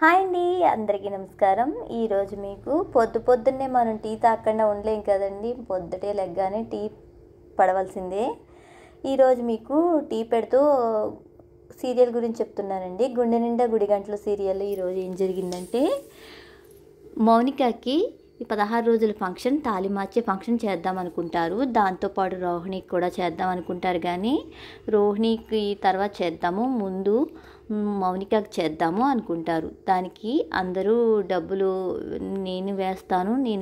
Hi అండి, అందరికీ నమస్కారం. ఈరోజు మీకు పొద్దున్నే మనం టీ తాగకుండా ఉండలేం కదండి. పొద్దుటే లెగ్గానే టీ పడవలసిందే. ఈరోజు మీకు టీ పెడుతూ సీరియల్ గురించి చెప్తున్నానండి. గుండె నిండా గుడి గంటలు సీరియల్ ఈరోజు ఏం జరిగిందంటే, మౌనికకి ఈ 16 రోజుల ఫంక్షన్, తాళి మార్చే ఫంక్షన్ చేద్దాం అనుకుంటారు. దాంతోపాటు రోహిణికి కూడా చేద్దాం అనుకుంటారు. కానీ రోహిణికి తర్వాత చేద్దాము, ముందు మౌనికకి చేద్దాము అనుకుంటారు. దానికి అందరూ డబ్బులు నేను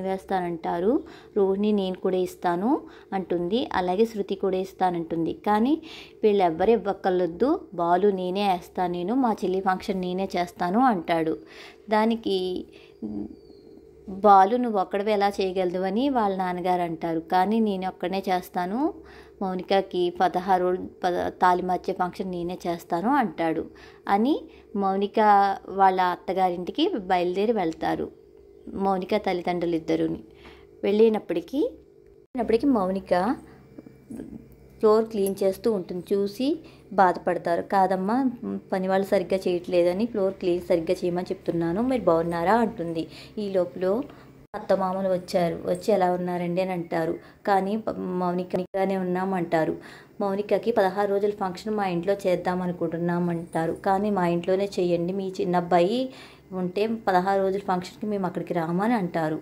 వేస్తానంటారు. రోహిణి నేను కూడా ఇస్తాను అంటుంది, అలాగే శృతి కూడా ఇస్తానంటుంది. కానీ వీళ్ళెవ్వరు ఇవ్వక్కర్లొద్దు, బాలు నేనే వేస్తాను, మా చెల్లి ఫంక్షన్ నేనే చేస్తాను అంటాడు. దానికి బాలు నువ్వు ఒక్కడివి ఎలా చేయగలదు అని వాళ్ళ నాన్నగారు అంటారు. కానీ నేను ఒక్కడనే చేస్తాను, మౌనికకి 16 తాళి మార్చే ఫంక్షన్ నేనే చేస్తాను అంటాడు అని మౌనిక వాళ్ళ అత్తగారింటికి బయలుదేరి వెళ్తారు. మౌనిక తల్లిదండ్రులు ఇద్దరుని వెళ్ళినప్పటికీ మౌనిక ఫ్లోర్ క్లీన్ చేస్తూ ఉంటుంది. చూసి బాధపడతారు. కాదమ్మా, పని వాళ్ళు సరిగ్గా చేయట్లేదని ఫ్లోర్ క్లీన్ సరిగ్గా చేయమని చెప్తున్నాను, మీరు బాగున్నారా అంటుంది. ఈ లోపల అత్తమామలు వచ్చి ఎలా ఉన్నారండి అని అంటారు. కానీ మౌనికగానే ఉన్నామంటారు. మౌనికకి 16 రోజుల ఫంక్షన్ మా ఇంట్లో చేద్దాం అనుకుంటున్నామంటారు. కానీ మా ఇంట్లోనే చెయ్యండి, మీ చిన్న అబ్బాయి ఉంటే 16 రోజుల ఫంక్షన్కి మేము అక్కడికి రామని అంటారు.